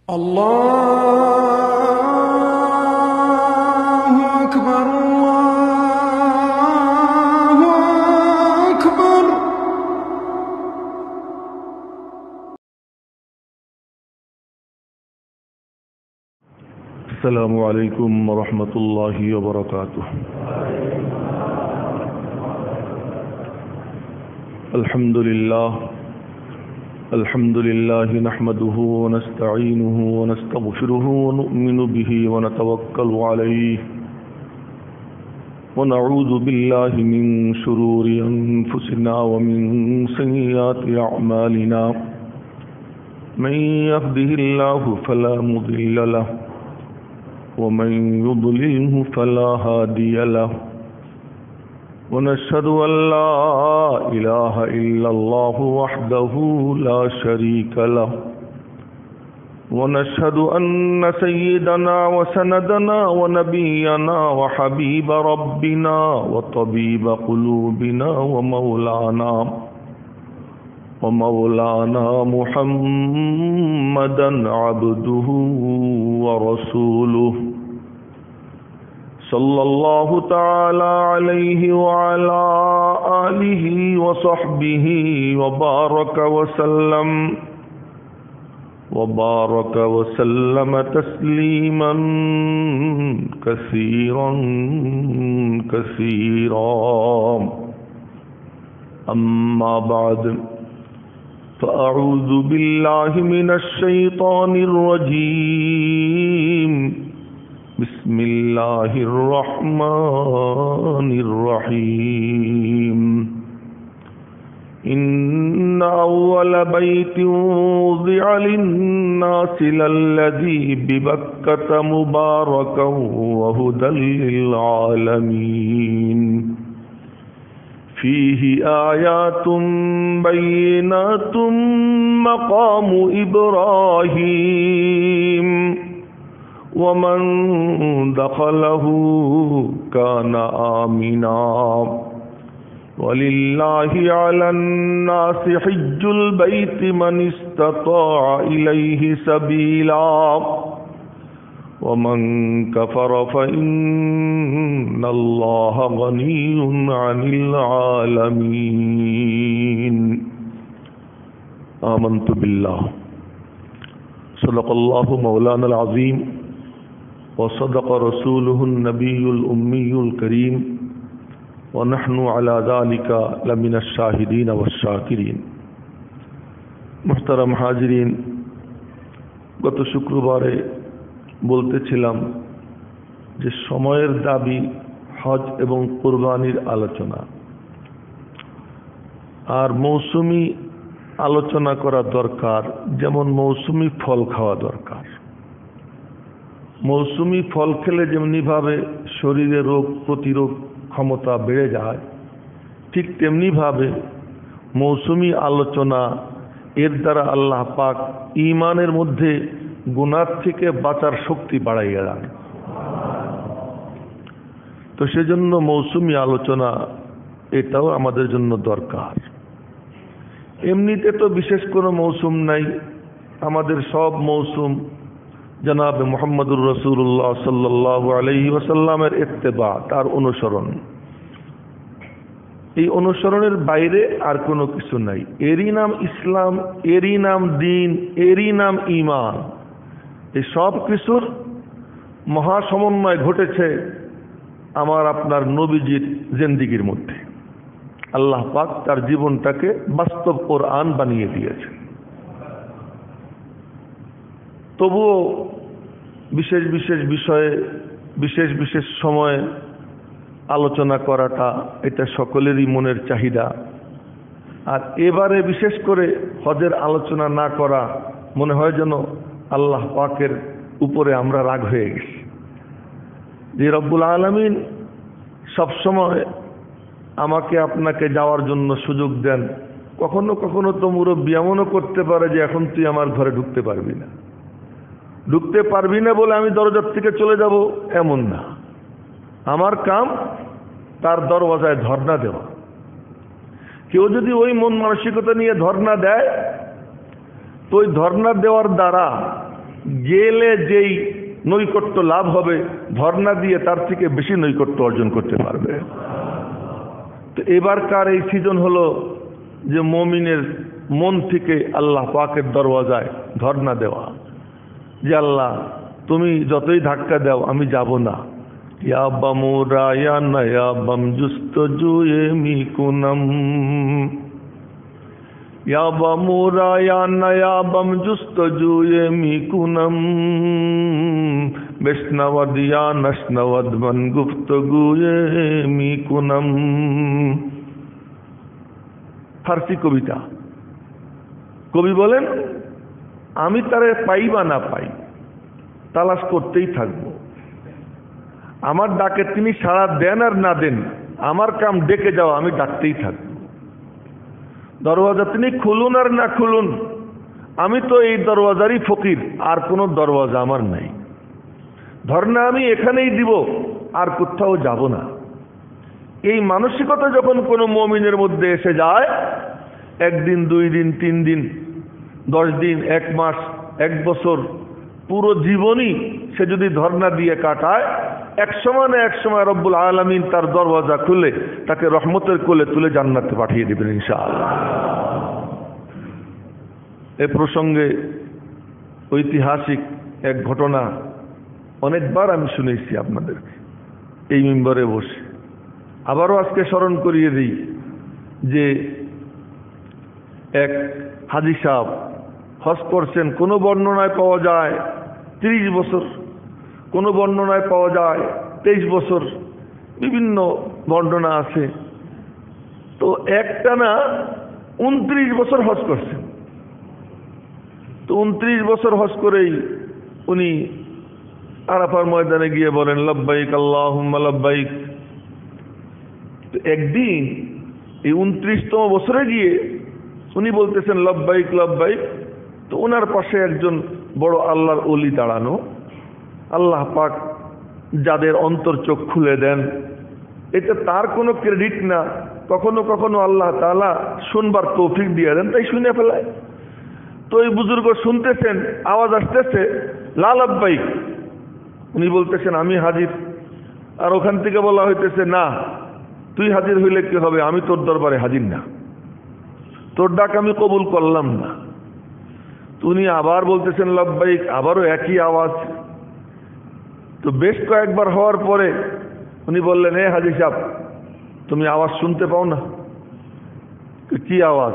الله أكبر الله أكبر. السلام عليكم ورحمة الله وبركاته. الحمد لله نحمده ونستعينه ونستغفره ونؤمن به ونتوكل عليه ونعوذ بالله من شرور أنفسنا ومن سيئات أعمالنا. من يهده الله فلا مضل له ومن يضلله فلا هادي له. ونشهد أن لا إله إلا الله وحده لا شريك له. ونشهد أن سيدنا وسندنا ونبينا وحبيب ربنا وطبيب قلوبنا ومولانا محمدا عبده ورسوله صلى الله تعالى عليه وعلى آله وصحبه وبارك وسلم تسليما كثيرا. أما بعد، فأعوذ بالله من الشيطان الرجيم. بسم الله الرحمن الرحيم. إن أول بيت وضع للناس للذي ببكة مباركا وهدى للعالمين. فيه آيات بينات مقام إبراهيم ومن دخله كان آمنا. ولله على الناس حج البيت من استطاع إليه سبيلا ومن كفر فإن الله غني عن العالمين. آمنت بالله. صدق الله مولانا العظيم وصدق رسوله النبي الأمي الكريم ونحن على ذلك لمن الشاهدين والشاكرين. محترم حاضرین، গত শুক্রবারে বলতেছিলাম যে সময়ের দাবি হজ এবং কুরবানির আলোচনা, আর মৌসুমি আলোচনা করা দরকার। যেমন মৌসুমি ফল খাওয়া দরকার। মৌসুমি ফল খেলে যেমনিভাবে শরীরে রোগ প্রতিরোধ ক্ষমতা বেড়ে যায়, ঠিক তেমনিভাবে মৌসুমি আলোচনা এর দ্বারা আল্লাহ পাক ঈমানের মধ্যে গুনাহ থেকে বাঁচার শক্তি বাড়াইয়া দেন। তো সেজন্য মৌসুমি আলোচনা এটাও আমাদের জন্য দরকার। এমনিতে তো বিশেষ কোনো মৌসুম নাই, আমাদের সব মৌসুম জনাবে মুহাম্মদুর রাসূলুল্লাহ সাল্লাল্লাহু আলাইহি ওয়াসাল্লামের ইত্তেবা, তার অনুসরণ। এই অনুসরণের বাইরে আর কোনো কিছু নাই। এরই নাম ইসলাম, এরই নাম দ্বীন, এরই নাম ঈমান। এই সব কিছুর মহাসমন্বয় ঘটেছে আমার আপনার নবীজির জিন্দেগির মধ্যে। আল্লাহ পাক তার জীবনটাকে বাস্তব কোরআন বানিয়ে দিয়েছে। তবুও বিশেষ বিশেষ বিষয়ে বিশেষ বিশেষ সময়ে আলোচনা করাটা এটা সকলেরই মনের চাহিদা। আর এবারে বিশেষ করে হজের আলোচনা না করা মনে হয় যেন আল্লাহ পাকের উপরে আমরা রাগ হয়ে গেছি, যে রব্বুল আলামিন সবসময় আমাকে আপনাকে যাওয়ার জন্য সুযোগ দেন। কখনো কখনো তো মুরব্বি এমনও করতে পারে যে এখন তুই আমার ঘরে ঢুকতে পারবি না বলে আমি দরজার থেকে চলে যাব, এমন না। আমার কাম তার দরওয়াজায় ধর্ণা দেওয়া। কেউ যদি ওই মন মানসিকতা নিয়ে ধর্ণা দেয়, তো ওই ধর্ণা দেওয়ার দ্বারা গেলে যেই নৈকট্য লাভ হবে ধর্ণা দিয়ে তার থেকে বেশি নৈকট্য অর্জন করতে পারবে। তো এবারকার এই সিজন হলো যে মুমিনের মন থেকে আল্লাহ পাকের দরওয়াজায় ধর্ণা দেওয়া, যে আল্লাহ তুমি যতই ধাক্কা দাও আমি যাব না। ইয়া বামুরা ইয়া নয়া বাম জুস্তজুয়ে মিকুনম, ইয়া বামুরা ইয়া নয়া বাম জুস্তজুয়ে মিকুনম, বেশনওয়াদ ইয়া নশনওয়াদ বন গুফতগুয়ে মিকুনম। ফার্সি কবিতা। কবি বলেন আমি তারে পাই বা না পাই তালাশ করতেই থাকবো, আমার ডাকে তিনি সাড়া দেন আর না দেন আমার কাম ডেকে যাও আমি ডাকতেই থাকবো। দরওয়াজা তিনি খুলুন আর না খুলুন আমি তো এই দরওয়াজারই ফকির, আর কোনো দরওয়াজা আমার নাই। ধর্ণা আমি এখানেই দিব আর কোথাও যাব না। এই মানসিকতা যখন কোনো মুমিনের মধ্যে এসে যায়, একদিন, 2 দিন, 3 দিন, 10 দিন, 1 মাস, 1 বছর, পুরো জীবনই সে যদি ধর্ণা দিয়ে কাটায়, এক সময় না এক সময় রব্বুল আলামিন তার দরওয়াজা খুলে তাকে রহমতের কোলে তুলে জান্নাতে পাঠিয়ে দেবেন ইনশাআল্লাহ। এ প্রসঙ্গে ঐতিহাসিক এক ঘটনা অনেকবার আমি শুনেছি আপনাদেরকে এই মিম্বরে বসে, আবারও আজকে স্মরণ করিয়ে দিই যে এক হাজী সাহেব হজ করছেন, কোনো বর্ণনায় পাওয়া যায় 30 বছর, কোনো বর্ণনায় পাওয়া যায় 23 বছর, বিভিন্ন বর্ণনা আছে। তো একটানা 29 বছর হজ করছেন। তো 29 বছর হজ করেই উনি আরাফার ময়দানে গিয়ে বলেন লব্বাইক আল্লাহুম্মা লব্বাইক। তো একদিন এই 29তম বছরে গিয়ে উনি বলতেছেন লব্বাইক লব্বাইক। তো ওনার পাশে একজন বড় আল্লাহর ওলি দাঁড়ানো, আল্লাহ পাক যাদের অন্তর চোখ খুলে দেন, এটা তার কোনো ক্রেডিট না, কখনো কখনো আল্লাহ তাআলা শুনবার তৌফিক দিয়ে দেন, তাই শুনে ফেলায়। তো এই বুজুর্গ শুনতেছেন, আওয়াজ আসতেছে লা লব্বাইক, উনি বলতেছেন আমি হাজির। আর ওখান থেকে বলা হইতেছে না তুই হাজির হইলে কি হবে, আমি তোর দরবারে হাজির না, তোর ডাক আমি কবুল করলাম না। উনি আবার বলতেছেন লব্বাইক, আবারও একই আওয়াজ। তো বেশ কয়েকবার হওয়ার পরে উনি বললেন হে হাজী সাহেব তুমি আওয়াজ শুনতে পাও না? কি আওয়াজ?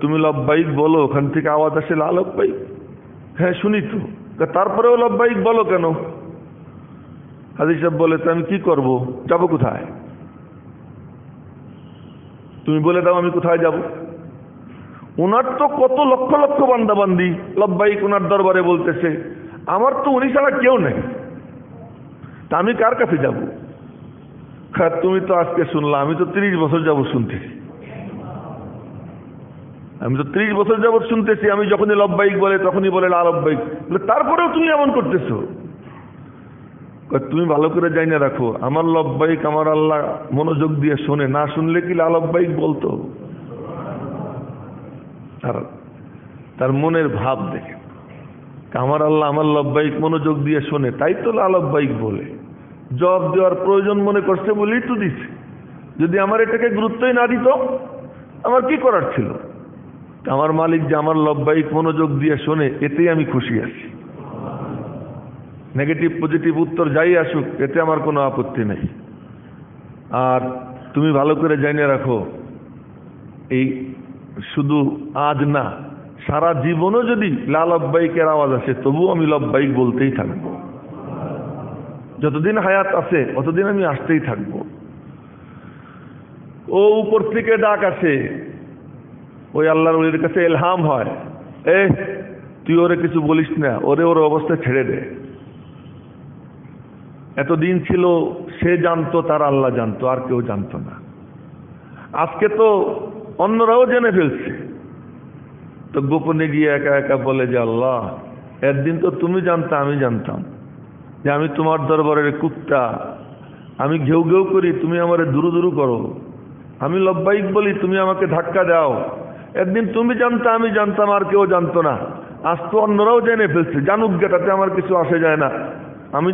তুমি লব্বাইক বলো, ওখান থেকে আওয়াজ আসে লা লব্বাইক। হ্যাঁ শুনি তো। তারপরেও লব্বাইক বলো কেন? হাজী সাহেব বলে তো আমি কি করব, যাব কোথায়? তুমি বলে দাও আমি কোথায় যাব। ওনার তো কত লক্ষ লক্ষ বান্দাবান্দি লব্বাইক ওনার দরবারে বলতেছে, আমার তো উনি ছাড়া কেউ নেই, তা আমি কার কাছে যাব? তুমি তো আজকে শুনলাম, আমি তো 30 বছর যাবত শুনতেছি, আমি তো 30 বছর যাবত শুনতেছি, আমি যখনই লব্বাইক বলে তখনই বলে লা লব্বাইক, তারপরেও তুমি এমন করতেছো। তুমি ভালো করে যাই না রাখো, আমার লব্বাইক আমার আল্লাহ মনোযোগ দিয়ে শোনে, না শুনলে কি লা লব্বাইক বলতো? তার মনের ভাব দেখে, আমার আল্লাহ আমার লব্বাইক মনোযোগ দিয়ে শোনে, তাই তো লা লব্বাইক বলে। জবাব দেওয়ার প্রয়োজন মনে করছে বলেই তো দিচ্ছে। যদি আমার এটাকে গুরুত্বই না দিত আমার কি করার ছিল? আমার মালিক যে আমার লব্বাইক মনোযোগ দিয়ে শোনে, এতেই আমি খুশি আছি। নেগেটিভ পজিটিভ উত্তর যাই আসুক, এতে আমার কোনো আপত্তি নেই। আর তুমি ভালো করে জেনে রাখো, এই শুধু আজ না, সারা জীবনও যদি লা লব্বাইকের আওয়াজ আসে তবুও আমি লব্বাইক বলতেই থাকবো। যতদিন হায়াত আছে ততদিন আমি আসতেই থাকবো। ও উপর থেকে ডাক আসে, ওই আল্লাহর ওলির কাছে ইলহাম হয়, তুই ওরে কিছু বলিস না, ওরে ওর অবস্থা ছেড়ে দে। এতদিন ছিল সে জানতো, তার আল্লাহ জানতো, আর কেউ জানতো না। আজকে তো অন্যরাও জেনে ফেলছে। তো গোপনে গিয়ে একা একা বলে যে আল্লাহ, একদিন তো তুমি জানতা, আমি জানতাম যে আমি তোমার দরবারের কুত্তা, আমি ঘেউ ঘেউ করি, তুমি আমারে দুরু দুরু করো, আমি লব্বাইক বলি, তুমি আমাকে ধাক্কা দাও। একদিন তুমি জানতা, আমি জানতাম, আর কেউ জানতো না। আজ তো অন্যরাও জেনে ফেলছে, জানুক গেটাতে আমার কিছু আসে যায় না, আমি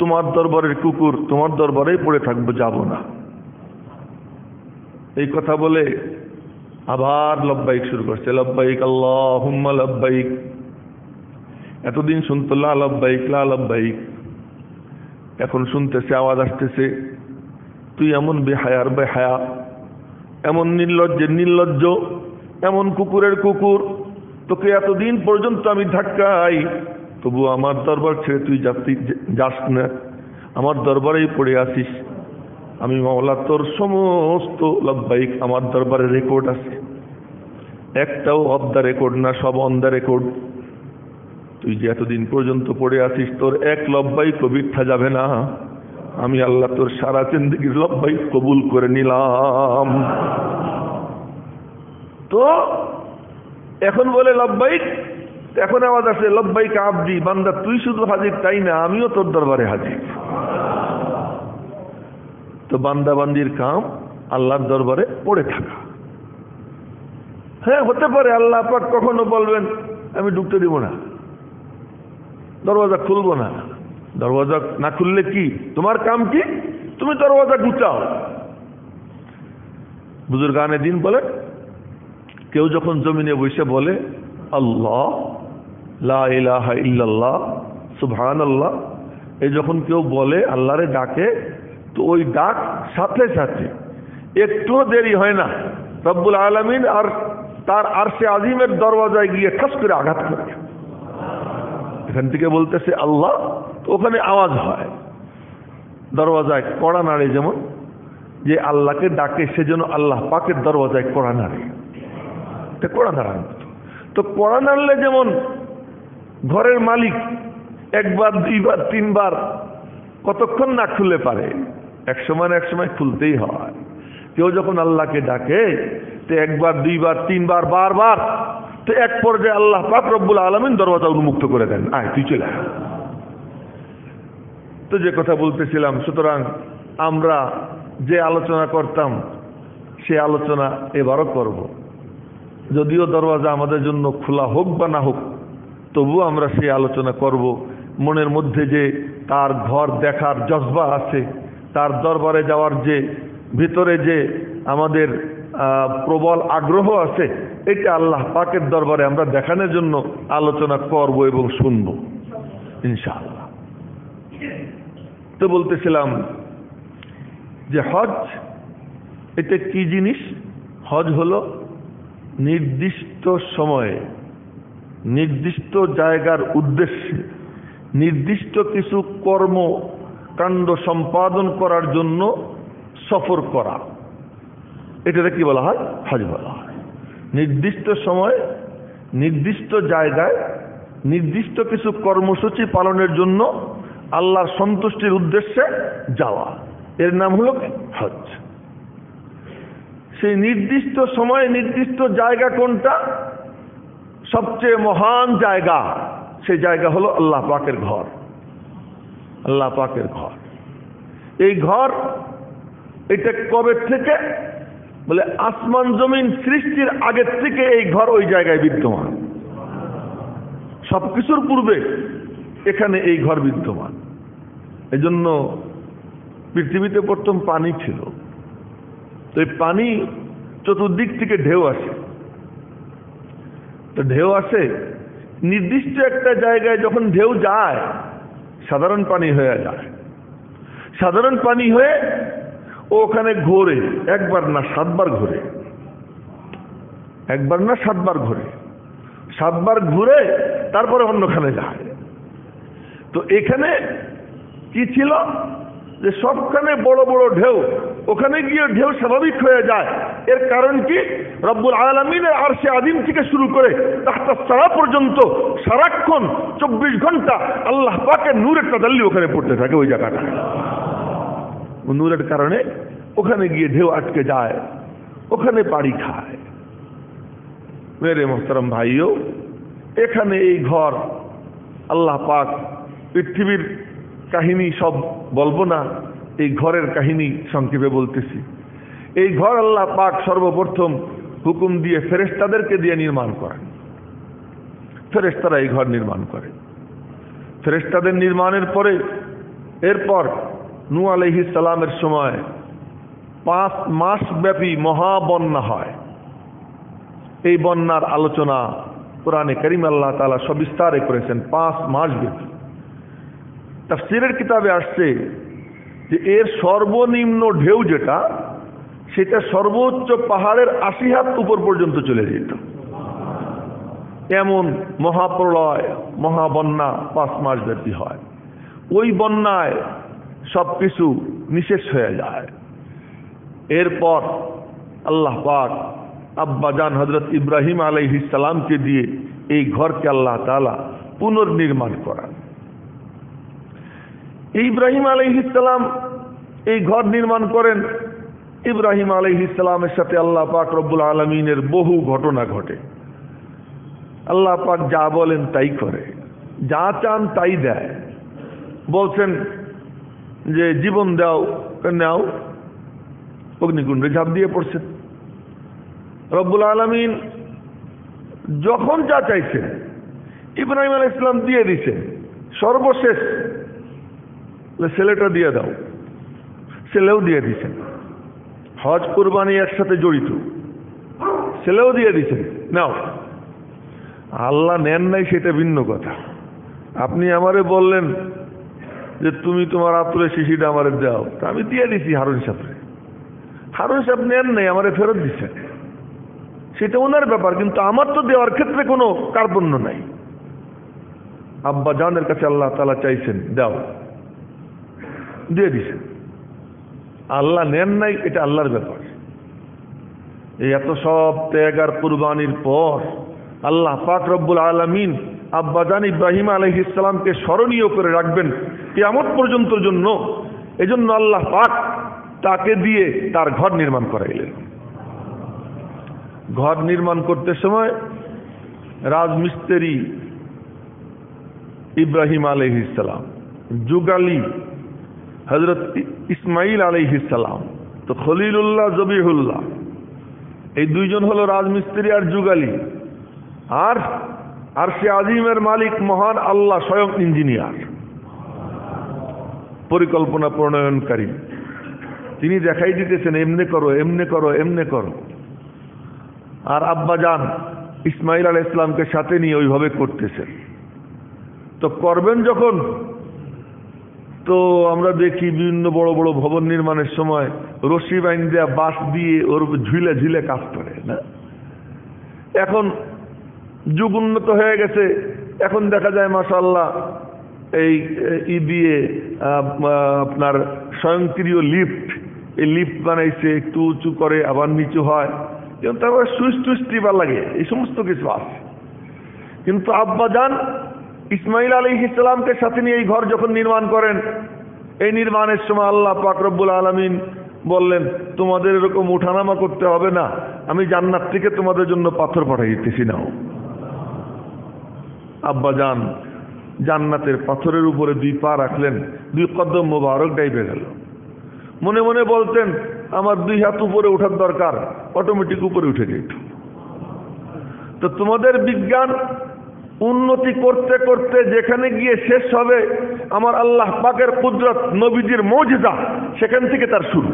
তোমার দরবারের কুকুর, তোমার দরবারেই পড়ে থাকবো, যাব না। এই কথা বলে আবার লব্বাইক শুরু করছে, লব্বাইক আল্লাহুম্মা লব্বাইক। এতদিন শুনতো লা লব্বাইক লা লব্বাইক, এখন শুনতেছে, আওয়াজ আসতেছে, তুই এমন বেহায়ার বেহায়া, এমন নির্লজ্জের নির্লজ্জ, এমন কুকুরের কুকুর, তোকে এতদিন পর্যন্ত আমি ধাক্কাই, তবু আমার দরবার ছেড়ে তুই যাস না, আমার দরবারেই পড়ে আসিস। আমি মাওলা তোর সমস্ত লব্বাইক আমার দরবারে রেকর্ড আছে, একটাও অফ দ্য রেকর্ড না, সব অন দ্য রেকর্ড। তুই যে এতদিন পর্যন্ত পড়ে আসিস, তোর এক লব্বাইক মিথ্যা যাবে না। আমি আল্লাহ তোর সারা জিন্দেগির লব্বাইক কবুল করে নিলাম। তো এখন বলে লব্বাইক, এখন আওয়াজ আসে লব্বাইক আব্দি, বান্দা তুই শুধু হাজির তাই না, আমিও তোর দরবারে হাজির। তো বান্দা বান্দির কাম আল্লাহর দরবারে পড়ে থাকা। হ্যাঁ, হতে পারে আল্লাহ পাক কখনো বলবেন আমি ঢুকতে দিব না, দরওয়াজা খুলবো না। দরওয়াজা না খুললে কি তোমার কাম কি? তুমি দরওয়াজা গুচাও। বুজুর্গানে দিন বলে, কেউ যখন জমিনে বসে বলে আল্লাহ, লা ইলাহা ইল্লাল্লাহ, সুবহানাল্লাহ, এই যখন কেউ বলে আল্লাহরে ডাকে, তো ওই ডাক সাথে সাথে একটুও দেরি হয় না, রব্বুল আলামিন আর তার আরশে আজিমের দরওয়াজায় গিয়ে ঠাস করে আঘাত করে। এখান থেকে বলতেছে আল্লাহ, তো ওখানে আওয়াজ হয়, দরওয়াজায় কড়া নাড়ে, যেমন যে আল্লাহকে ডাকে সেজন্য আল্লাহ পাকের দরওয়াজায় কড়া নাড়ে, এটা কড়া নাড়ার মতো। তো কড়া নাড়লে যেমন ঘরের মালিক একবার দুইবার তিনবার কতক্ষণ না খুলে পারে, এক সময় খুলতেই হয়। কেউ যখন আল্লাহকে ডাকে, তো একবার দুইবার তিনবার বারবার, তো এক পর্যায়ে আল্লাহ পাক রব্বুল আলামিন দরওয়াজা উন্মুক্ত করে দেন, আয় তুই চলে আয়। তো যে কথা বলতেছিলাম, সুতরাং আমরা যে আলোচনা করতাম সে আলোচনা এবারও করব। যদিও দরওয়াজা আমাদের জন্য খোলা হোক বা না হোক, তবুও আমরা সেই আলোচনা করব। মনের মধ্যে যে তার ঘর দেখার জজবা আছে, তার দরবারে যাওয়ার যে ভিতরে যে আমাদের প্রবল আগ্রহ আছে, এটা আল্লাহ পাকের দরবারে আমরা দেখানোর জন্য আলোচনা করব এবং শুনব ইনশাআল্লাহ। তো বলতেছিলাম যে হজ এটা কি জিনিস? হজ হলো নির্দিষ্ট সময়ে নির্দিষ্ট জায়গার উদ্দেশ্যে নির্দিষ্ট কিছু কর্মকাণ্ড সম্পাদন করার জন্য সফর করা, এটাকে কি বলা হয়? হজ বলা হয়। নির্দিষ্ট সময় নির্দিষ্ট জায়গায় নির্দিষ্ট কিছু কর্মসূচি পালনের জন্য আল্লাহর সন্তুষ্টির উদ্দেশ্যে যাওয়া, এর নাম হলো হজ। সেই নির্দিষ্ট সময়ে নির্দিষ্ট জায়গা কোনটা? সবচেয়ে মহান জায়গা, সেই জায়গা হলো আল্লাহ পাকের ঘর। আল্লাহ পাকের ঘর, এই ঘর এটা কবে থেকে? বলে আসমান জমিন সৃষ্টির আগের থেকে এই ঘর ওই জায়গায় বিদ্যমান। সবকিছুর পূর্বে এখানে এই ঘর বিদ্যমান। এজন্য পৃথিবীতে প্রথম পানি ছিল, তো এই পানি চতুর্দিক থেকে ঢেউ আসে, তো ঢেউ আসে নির্দিষ্ট একটা জায়গায়, যখন ঢেউ যায় সাধারণ পানি হয়ে যায়। সাধারণ পানি হয়ে ওখানে ঘোরে, একবার না 7 বার ঘোরে, একবার না 7 বার ঘোরে, 7 বার ঘুরে তারপরে অন্যখানে যায়। তো এখানে কি ছিল? যে সবখানে বড় বড় ঢেউ, ওখানে গিয়ে ঢেউ স্বাভাবিক হয়ে যায়। এর কারণ কি? রব্বুল আলামিনের আরশে আযীম থেকে শুরু করে তাহতা সারা পর্যন্ত সারাক্ষণ 24 ঘন্টা আল্লাহ পাকের নূরের তাজাল্লি ওখানে পড়তে থাকে ওই জায়গাটা। নূরের কারণে ওখানে গিয়ে ঢেউ আটকে যায়, ওখানে পাড়ি খায়। মেরে মোহতারাম ভাইও, এখানে এই ঘর আল্লাহ পাক, পৃথিবীর কাহিনী সব বলবো না, এই ঘরের কাহিনী সংক্ষেপে বলতেছি। এই ঘর আল্লাহ পাক সর্বপ্রথম হুকুম দিয়ে ফেরেশতাদেরকে দিয়ে নির্মাণ করেন। ফেরেশতারা এই ঘর নির্মাণ করে। ফেরেশতাদের নির্মাণের পরে এরপর নূহ আলাইহিস সালামের সময় 5 মাস ব্যাপী মহাবন্যা হয়। এই বন্যার আলোচনা কোরআনে কারীম আল্লাহ তাআলা সবিস্তারে করেছেন 5 মাস ব্যাপী। তাফসীরের কিতাবে আসছে যে এর সর্বনিম্ন ঢেউ যেটা, সেটা সর্বোচ্চ পাহাড়ের 80 হাত উপর পর্যন্ত চলে যেত। এমন মহাপ্রলয়, মহাবন্যা 5 মাস ব্যাপী হয়। ওই বন্যায় সবকিছু নিঃশেষ হয়ে যায়। এরপর আল্লাহ পাক আব্বাজান হযরত ইব্রাহিম আলাইহিস সালামকে দিয়ে এই ঘরকে আল্লাহ তাআলা পুনর্নির্মাণ করান। ইব্রাহিম আলাইহিস সালাম এই ঘর নির্মাণ করেন। ইব্রাহিম আলাইহিস সালামের সাথে আল্লাহ পাক রব্বুল আলামিনের বহু ঘটনা ঘটে। আল্লাহ পাক যা বলেন তাই করে, যা চান তাই দেয়। বলছেন যে জীবন দাও, নাও, অগ্নিকুণ্ডে ঝাঁপ দিয়ে পড়ছেন। রব্বুল আলামিন যখন যা চাইছেন ইব্রাহিম আলাইহিস সালাম দিয়ে দিছে। সর্বশেষ ছেলেটা দিয়ে দাও, ছেলেও দিয়ে দিছেন। হজ কুরবানি একসাথে জড়িত, ছেলেও দিয়ে দিছেন, নাও। আল্লাহ নেন নাই সেটা ভিন্ন কথা। আপনি আমারে বললেন যে তুমি তোমার আতুরে শিশিটা আমারে দাও, তা আমি দিয়ে দিছি হারুন সাহেবরে। হারুন সাহেব নেন নাই, আমারে ফেরত দিচ্ছেন, সেটা ওনার ব্যাপার, কিন্তু আমার তো দেওয়ার ক্ষেত্রে কোনো কার্পণ্য নাই। আব্বা জানের কাছে আল্লাহ তাআলা চাইছেন, দাও, দিয়ে দিছেন। আল্লাহ নেন নাই, এটা আল্লাহর ব্যাপার। এই এত সব ত্যাগ আর কুরবানির পর আল্লাহ পাক রব্বুল আলামিন আব্বাজান ইব্রাহিম আলাইহিস সালামকে স্মরণীয় করে রাখবেন কিয়ামত পর্যন্তর জন্য। এজন্য আল্লাহ পাক তাকে দিয়ে তার ঘর নির্মাণ করাইলেন। ঘর নির্মাণ করতে সময় রাজমিস্ত্রি ইব্রাহিম আলাইহিস সালাম, যুগালী হযরত ইসমাইল আলাইহিস সালাম, তো খলিলুল্লাহ জবিহুল্লাহ, এই দুইজন হলো রাজমিস্ত্রি আর যুগালী। আর আরশে আজিমের মালিক মহান আল্লাহ স্বয়ং ইঞ্জিনিয়ার, পরিকল্পনা প্রণয়নকারী। তিনি দেখাই দিতেছেন এমনে করো, এমনে করো, এমনে করো। আর আব্বাজান ইসমাইল আলাইহিস সালামকে সাথে নিয়ে ওইভাবে করতেছেন। তো করবেন যখন, তো আমরা দেখি বিভিন্ন বড় বড় ভবন নির্মাণের সময় রশি বাইন দেয়া, বাঁশ দিয়ে ওর ঝুলে ঝুলে কাজ করে না। এখন যুগ উন্নত হয়ে গেছে, এখন দেখা যায় মাশাআল্লাহ এই দিয়ে আপনার স্বয়ংক্রিয় লিফট, এই লিফট বানাইছে, একটু উঁচু করে আবার নিচু হয়, কিন্তু তারপরে সুইচ টুইচ টিপা লাগে, এই সমস্ত কিছু আছে। কিন্তু আব্বাজান ইসমাইল আলাইহিস সালামকে সাথে নিয়ে এই ঘর যখন নির্মাণ করেন, এই নির্মাণের সময় আল্লাহ পাক রব্বুল আলামিন বললেন, তোমাদের এরকম উঠানামা করতে হবে না, আমি জান্নাত থেকে তোমাদের জন্য পাথর পাঠিয়ে দিতেছি। নাও। আব্বাজান জান্নাতের পাথরের উপরে 2 পা রাখলেন, 2 কদম মোবারক ডাইবে গেল। মনে মনে বলতেন আমার 2 হাত উপরে ওঠার দরকার, অটোমেটিক উপরে উঠে যেত। তো তোমাদের বিজ্ঞান উন্নতি করতে করতে যেখানে গিয়ে শেষ হবে আমার আল্লাহ পাকের কুদরত, নবীজির মুজিজা, সেখান থেকে তার শুরু।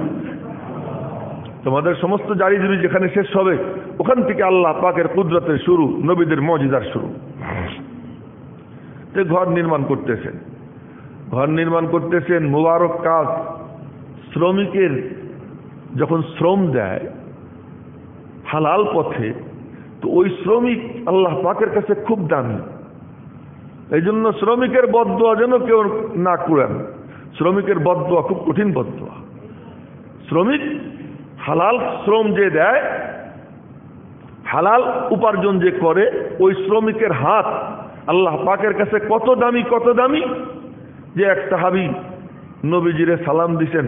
তোমাদের সমস্ত জারিজুরি যেখানে শেষ হবে ওখান থেকে আল্লাহ পাকের কুদরতের শুরু, নবীদের মুজিজার শুরু। তো ঘর নির্মাণ করতেছেন, ঘর নির্মাণ করতেছেন, মুবারক কাজ। শ্রমিকের যখন শ্রম দেয় হালাল পথে, তো ওই শ্রমিক আল্লাহ পাকের কাছে খুব দামি। এই জন্য শ্রমিকের বদদোয়া যেন কেউ না করেন। শ্রমিকের বদদোয়া খুব কঠিন বদদোয়া। শ্রমিক হালাল শ্রম যে দেয়, হালাল উপার্জন যে করে, ওই শ্রমিকের হাত আল্লাহ পাকের কাছে কত দামি, কত দামি, যে এক সাহাবী নবীজিরে সালাম দিছেন,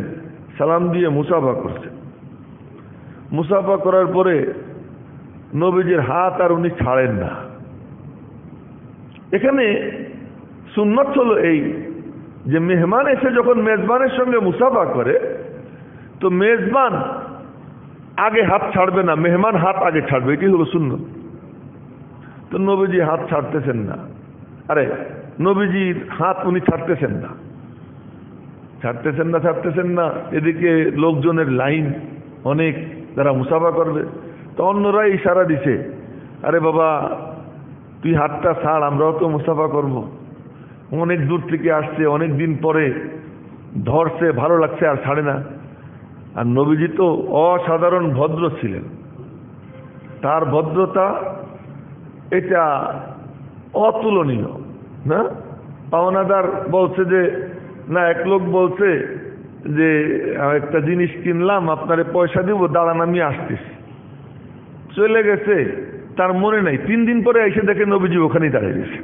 সালাম দিয়ে মুসাফা করছেন। মুসাফা করার পরে নবীজির হাত আর উনি ছাড়েন না। এখানে সুন্নত হলো এই যে মেহমান এসে যখন মেজবানের সঙ্গে মুসাফা করে, তো মেজবান আগে হাত ছাড়বে না, মেহমান হাত আগে ছাড়বে, এটি হলো সুন্নত। তো নবীজি হাত ছাড়তেছেন না। আরে নবীজির হাত উনি ছাড়তেছেন না। এদিকে লোকজনের লাইন অনেক, যারা মুসাফা করবে। তো অন্যরা ইশারা দিছে, আরে বাবা তুই হাতটা ছাড়, আমরাও তো মুসাফা করব। অনেক দূর থেকে আসছে, অনেক দিন পরে ধরছে, ভালো লাগছে, আর ছাড়ে না। আর নবীজি তো অসাধারণ ভদ্র ছিলেন, তার ভদ্রতা এটা অতুলনীয় না। পাওনাদার বলছে যে না, এক লোক বলছে যে একটা জিনিস কিনলাম, আপনারে পয়সা দিব, দাঁড়ান আমি আসতেছি। চলে গেছে, তার মনে নাই, 3 দিন পরে এসে দেখে নবীজি ওখানেই দাঁড়িয়ে গেছে।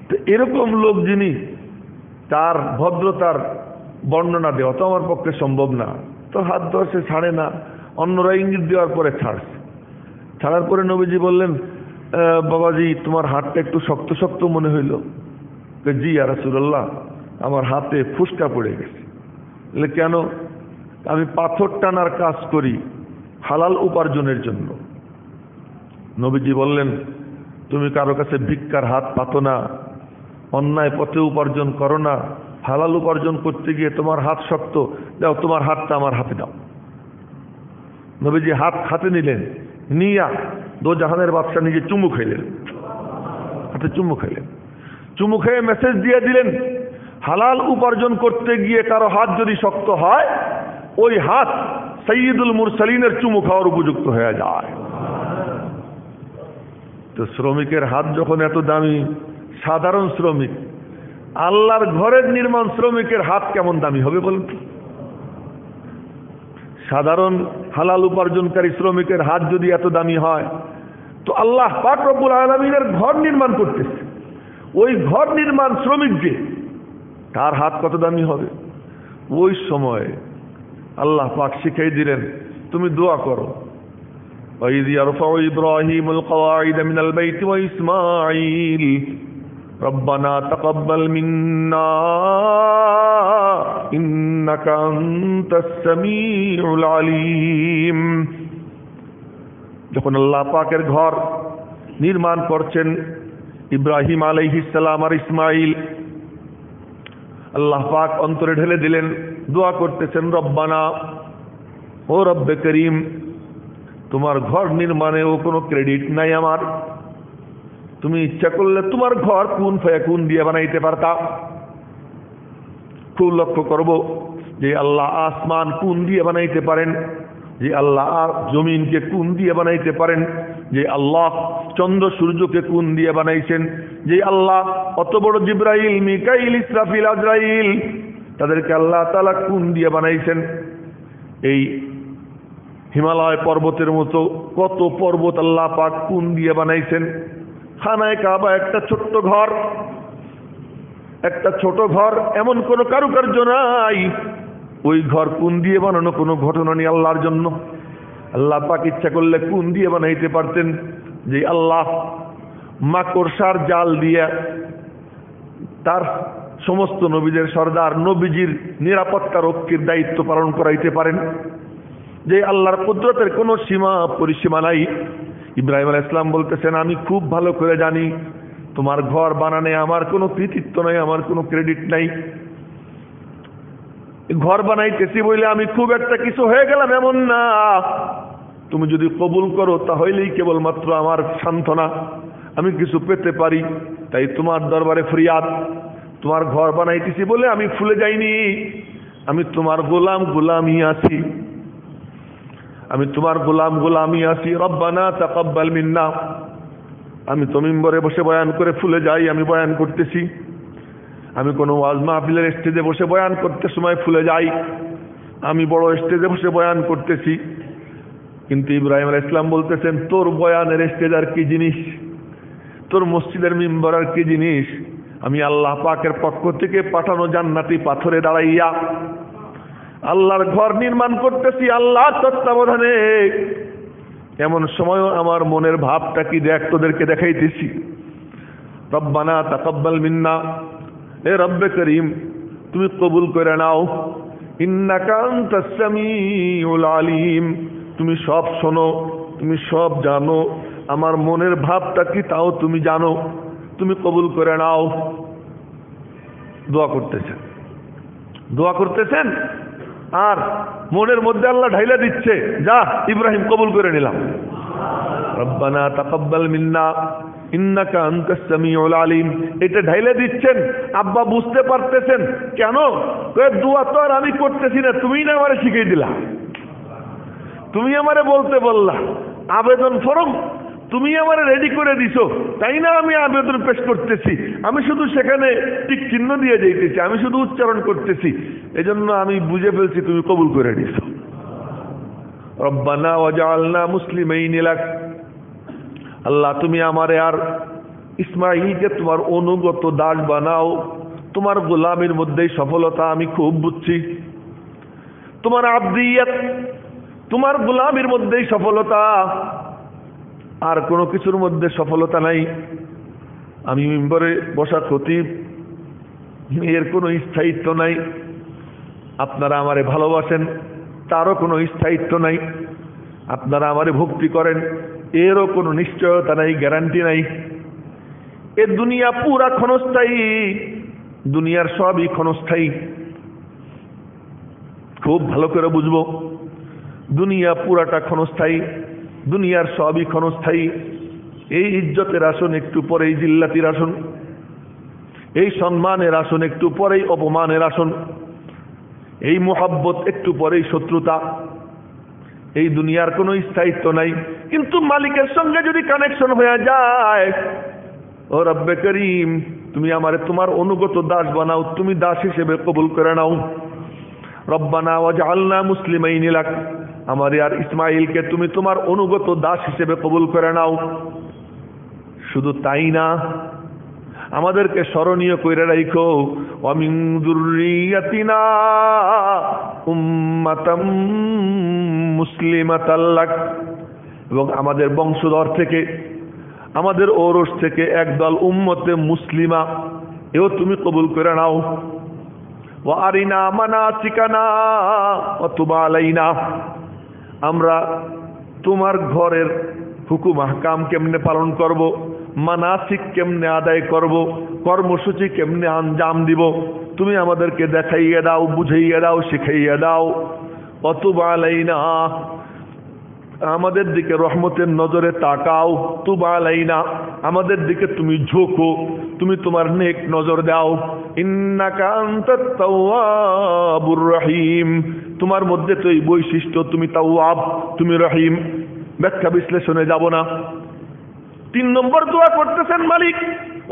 তো এরকম লোক যিনি, তার ভদ্রতার বর্ণনা দেওয়া তো আমার পক্ষে সম্ভব না। তো হাত ধরছে, ছাড়ে না। অন্যরা ইঙ্গিত দেওয়ার পরে ছাড়ার পরে নবীজি বললেন, বাবাজি তোমার হাতটা একটু শক্ত শক্ত মনে হইল। জি ইয়া রাসূলুল্লাহ, আমার হাতে ফুসকা পড়ে গেছে। বলে কেন? আমি পাথর টানার কাজ করি হালাল উপার্জনের জন্য। নবীজি বললেন, তুমি কারো কাছে ভিক্ষার হাত পাতো না, অন্যায় পথে উপার্জন করো না, হালাল উপার্জন করতে গিয়ে তোমার হাত শক্ত, দাও তোমার হাতটা আমার হাতে দাও। নবীজি হাত হাতে নিলেন, নিয়া দোজাহানের বাদশা নিজে চুমু খাইলেন, হাতে চুমু খাইলেন। চুমু খেয়ে মেসেজ দিয়ে দিলেন, হালাল উপার্জন করতে গিয়ে কারো হাত যদি শক্ত হয়, ওই হাত সাইয়্যিদুল মুরসালিনের চুমু খাওয়ার উপযুক্ত হয়ে যায়। তো শ্রমিকের হাত যখন এত দামি, সাধারণ শ্রমিক, আল্লাহর ঘরের নির্মাণ শ্রমিকের হাত কেমন দামি হবে বলুন? সাধারণ হালাল উপার্জনকারী শ্রমিকের হাত যদি এত দামি হয়, তো আল্লাহ পাক রব্বুল আলামিনের ঘর নির্মাণ করতেছে, ওই ঘর নির্মাণ শ্রমিক যে, তার হাত কত দামি হবে। ওই সময় আল্লাহ পাক শিখিয়ে দিলেন, তুমি দোয়া করো, وَإِذْ يَرْفَعُ إِبْرَاهِيمُ الْقَوَاعِدَ مِنَ الْبَيْتِ وَإِسْمَاعِيلُ رَبَّنَا تَقَبَّلْ مِنَّا إِنَّكَ أَنْتَ السَّمِيعُ الْعَلِيمُ। যখন আল্লাহ পাকের ঘর নির্মাণ করছেন ইব্রাহিম আলাইহিস সালাম আর ইসমাইল, আল্লাহ পাক অন্তরে ঢেলে দিলেন, দোয়া করতেছেন, রব্বানা, ও রব্বে করিম, তোমার ঘর নির্মাণেও কোনো ক্রেডিট নাই আমার। তুমি ইচ্ছা করলে তোমার ঘর কুন ফায়াকুন দিয়ে বানাইতে পারতা। খুব লক্ষ্য করব যে আল্লাহ আসমান কুন দিয়ে বানাইতে পারেন, যে আল্লাহ জমিনকে কুন দিয়ে বানাইতে পারেন, যে আল্লাহ চন্দ্র সূর্যকে কুন দিয়ে বানাইছেন, যে আল্লাহ অত বড় জিবরাইল, মিকাইল, ইসরাফিল, আজরাইল, তাদেরকে আল্লাহ তাআলা কুন দিয়ে বানাইছেন। এই হিমালয় পর্বতের মতো কত পর্বত আল্লাহ পাক কুন দিয়ে বানাইছেন। খানায়ে কাবা একটা ছোট্ট ঘর, এমন কোন কারুকার্য নাই, ওই ঘর কুন দিয়ে বানানো কোনো ঘটনা নেই আল্লাহর জন্য। আল্লাহ পাক ইচ্ছা করলে কুন দিয়ে বানাইতে পারতেন, যে আল্লাহ মাকড়সার জাল দিয়ে তার সমস্ত নবীদের সর্দার, নবীজির নিরাপত্তা রক্ষীর দায়িত্ব পালন করাইতে পারেন, যে আল্লাহর কুদরতের কোনো সীমা পরিসীমা নাই। ইব্রাহিম আলাইহিস সালাম বলতেছেন, আমি খুব ভালো করে জানি তোমার ঘর বানানে আমার কোনো কৃতিত্ব নাই, আমার কোনো ক্রেডিট নাই। ঘর বানাইতেছি বলে আমি খুব একটা কিছু হয়ে গেলাম এমন না। তুমি যদি কবুল করো তাহলেই কেবলমাত্র আমার সান্ত্বনা, আমি কিছু পেতে পারি। তাই তোমার দরবারে ফরিয়াদ, তোমার ঘর বানাইতেছি বলে আমি ফুলে যাইনি, আমি তোমার গোলামি আছি, আমি তোমার গোলামি আছি। রব্বানা তাকাব্বাল মিন্না। আমি তো মিম্বরে বসে বয়ান করে ফুলে যাই, আমি বয়ান করতেছি। আমি কোনো ওয়াজ মাহফিলের স্টেজে বসে বয়ান করতে সময় ফুলে যাই, আমি বড় স্টেজে বসে বয়ান করতেছি। কিন্তু ইব্রাহিম আলাইহিস সালাম বলতেছেন, তোর বয়ানের স্টেজ আর কি জিনিস, তোর মসজিদের মিম্বর আর কি জিনিস, আমি আল্লাহ পাকের পক্ষ থেকে পাঠানো জান্নাতি পাথরে দাঁড়াইয়া আল্লাহর ঘর নির্মাণ করতেছি আল্লাহর তত্ত্বাবধানে। এমন সময়ও আমার মনের ভাবটা কি দেখ, তোদেরকে দেখাইতেছি। রব্বানা তাকাব্বাল মিন্না, এ রব্বে করিম তুমি কবুল করে নাও। ইন্নাকা আনতাস সামিউল আলিম, তুমি সব শোনো, তুমি সব জানো, আমার মনের ভাবটা কি তাও তুমি জানো, তুমি কবুল করে নাও। দোয়া করতেছেন আর মনের মধ্যে আল্লাহ ঢাইলা দিচ্ছে, যা ইব্রাহিম কবুল করে নিলাম। রব্বানা তাকাব্বাল মিন্না ইন্নাকা আনতাস সামিউল আলিম, এটা ঢাইলা দিচ্ছেন। আব্বা বুঝতে পারতেছেন কেন, দোয়া তো আর আমি করতেছি না, তুমিই না আমারে শিখিয়ে দিলা, তুমি আমারে বলতে বললা, আবেদন ফরম তুমি আমারে রেডি করে দিছো, তাই না আমি আবেদন পেশ করতেছি, আমি শুধু সেখানে টিক চিহ্ন দিয়ে যাইতেছি, আমি শুধু উচ্চারণ করতেছি, এজন্য আমি বুঝে ফেলছি তুমি কবুল করে দিছো। রব্বানা ওয়াজআলনা মুসলিমাইন লাক, আল্লাহ তুমি আমারে আর ইসমাঈলকে তোমার অনুগত দাস বানাও। তোমার গোলামের মধ্যেই সফলতা আমি খুব বুঝছি, তোমার আবদিয়ত, তোমার গোলামের মধ্যেই সফলতা, আর কোনো কিছুর মধ্যে সফলতা নাই। আমি মিম্বরে বসা খতিব, এর কোনো স্থায়িত্ব নাই। আপনারা আমারে ভালোবাসেন, তারও কোনো স্থায়িত্ব নাই। আপনারা আমারে ভক্তি করেন, এরও কোনো নিশ্চয়তা নাই, গ্যারান্টি নাই। এ দুনিয়া পুরা ক্ষণস্থায়ী, দুনিয়ার সবই ক্ষণস্থায়ী। খুব ভালো করে বুঝবো, দুনিয়া পুরাটা ক্ষণস্থায়ী, দুনিয়ার সবই ক্ষণস্থায়ী। এই ইজ্জতের আসন একটু পরেই জিল্লাতির আসন, এই সম্মানের আসন একটু পরেই অপমানের আসন, এই মুহাব্বত একটু পরেই শত্রুতা। এই দুনিয়ার কোনো স্থায়িত্ব নাই। কিন্তু মালিকের সঙ্গে যদি কানেকশন হয়ে যায়, ও রব্বে করিম তুমি আমারে তোমার অনুগত দাস বানাও, তুমি দাস হিসেবে কবুল করে নাও। রব্বানা ওয়াজআলনা মুসলিমাইন লাক, আমার আর ইসমাঈলকে তুমি তোমার অনুগত দাস হিসেবে কবুল করে নাও। শুধু তাই না, আমাদেরকে স্মরণীয় কইরা রাখো, ওয়া মিন যুররিয়াতিনা উম্মাতাম মুসলিমাতাল লাক, এবং আমাদের বংশধর থেকে, আমাদের ঔরস থেকে একদল উম্মতে মুসলিমা এও তুমি কবুল করে নাও। ওয়া আরিনা মানাসিকানা ওয়া তুব আলাইনা, আমরা তোমার ঘরের হুকুম আহকাম কেমনে পালন করব, মানাসিক কেমনে আদায় করব, কর্মসূচি কেমনে আঞ্জাম দিব, তুমি আমাদেরকে দেখাইয়া দাও, বুঝাইয়া দাও, শিখাইয়া দাও। ওয়া তুব আলাইনা, আমাদের দিকে রহমতের নজরে তাকাও। তুব আলাইনা, আমাদের দিকে তুমি ঝোঁকো, তুমি তোমার নেক নজর দাও। ইন্নাকা আনতাত তাওয়াবুর রহিম, তোমার মধ্যে তো এই বৈশিষ্ট্য, তুমি তাওয়াব, তুমি রহিম। ব্যাখ্যা বিশ্লেষণে যাব না। 3 নম্বর দোয়া করতেছেন মালিক,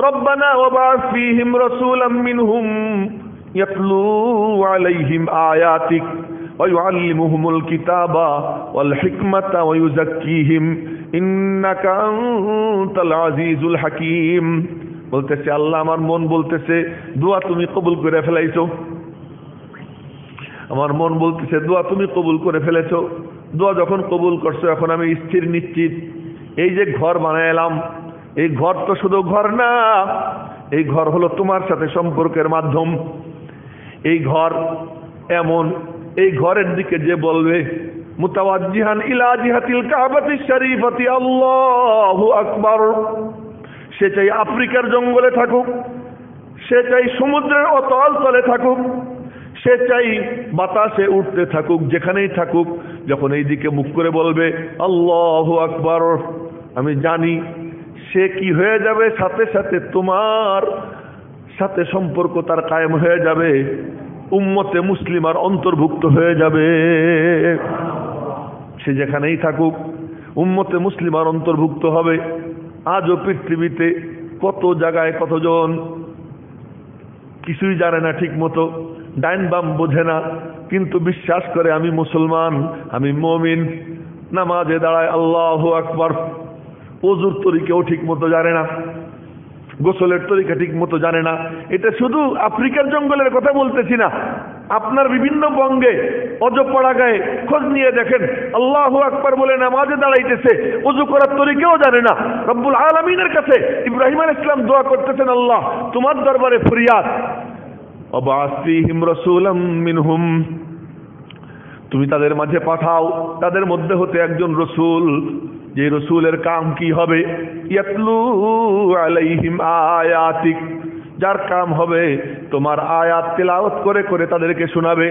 রব্বানা ওয়াবআস ফীহিম রাসূলাম মিনহুম ইয়াতলু আলাইহিম আয়াতিক ওয়ায়ুআল্লিমুহুমুল কিতাবা ওয়াল হিকমাতা ওয়ায়ুযাক্কিহিম ইন্নাকা আনতাল আজিজুল হাকীম। বলতেছে আল্লাহ, আমার মন বলতেছে দোয়া তুমি কবুল করে ফেলাইছো, আমার মন বলতেছে দোয়া তুমি কবুল করে ফেলেছো। দোয়া যখন কবুল করছো, এখন আমি স্থির নিশ্চিত, এই যে ঘর বানাইলাম, এই ঘর তো শুধু ঘর না, এই ঘর হলো তোমার সাথে সম্পর্কের মাধ্যম। এই ঘর এমন, এই ঘরের দিকে যে বলবে মুতাওয়াজ্জিহান ইলা জিহাতিল কাবাতিশ শরীফাতি আল্লাহু আকবার, সে চাই আফ্রিকার জঙ্গলে থাকুক, সে চাই সমুদ্রের অতল তলে থাকুক, সে চাই বাতাসে উঠতে থাকুক, যেখানেই থাকুক, যখন এই দিকে মুখ করে বলবে আল্লাহু আকবার, আমি জানি সে কি হয়ে যাবে, সাথে সাথে তোমার সাথে সম্পর্ক তার কায়েম হয়ে যাবে, উম্মতে মুসলিমার অন্তর্ভুক্ত হয়ে যাবে। সে যেখানেই থাকুক উম্মতে মুসলিমার অন্তর্ভুক্ত হবে। আজও পৃথিবীতে কত জায়গায় কতজন কিছুই জানে না ঠিক মতো, ডাইন বাম বোঝে না, কিন্তু বিশ্বাস করে আমি মুসলমান, আমি মুমিন, নামাজে দাঁড়ায় আল্লাহু আকবার, ওযুর তরিকাও ঠিক মতো জানে না, গোসলের তরিকা ঠিক মতো জানে না। এটা শুধু আফ্রিকার জঙ্গলের কথা বলতেছি না, আপনার বিভিন্ন বঙ্গে অজপড়া গায়ে খোঁজ নিয়ে দেখেন, আল্লাহু আকবার বলে নামাজে দাঁড়াইতেছে, ওযু করার তরিকাও জানে না। রব্বুল আলামিনের কাছে ইব্রাহিম আলাইহিস সালাম দোয়া করতেছেন, আল্লাহ তোমার দরবারে ফরিয়াদ, ওয়াবআস ফীহিম রাসূলাম মিনহুম, তুমি তাদের মাঝে পাঠাও, তাদের মধ্যে হতে একজন রসুল যে রসুলের কাম কি হবে? ইয়াতলু আলাইহিম আয়াতিক, যার কাম হবে তোমার আয়াত তিলাওয়াত করে করে তাদেরকে শোনাবে।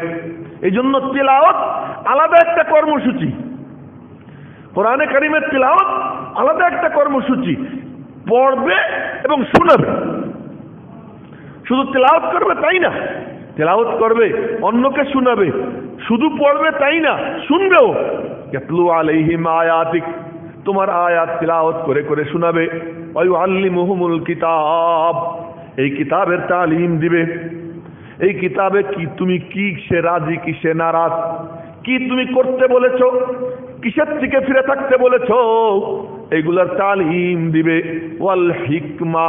এই জন্য তিলাওয়াত আলাদা একটা কর্মসূচি, কোরআনে কারিমের তিলাওয়াত আলাদা একটা কর্মসূচি। পড়বে এবং শোনাবে, শুধু তিলাওয়াত করবে তাই না, তিলাওয়াত করবে অন্যকে শোনাবে, শুধু পড়বে তাই না, শুনবেও। ইয়াতলু আলাইহিম আয়াতিক, তোমার আয়াত তিলাওয়াত করে করে শোনাবে। ওয়া ইউআল্লিমুহুমুল কিতাব, এই কিতাবের তালিম দিবে। এই কিতাবে কি তুমি কি সে রাজি কি সে নারাজ, কি তুমি করতে বলেছো, কিসের থেকে ফিরে থাকতে বলেছো, এইগুলার তালিম দিবে। ওয়াল হিকমা,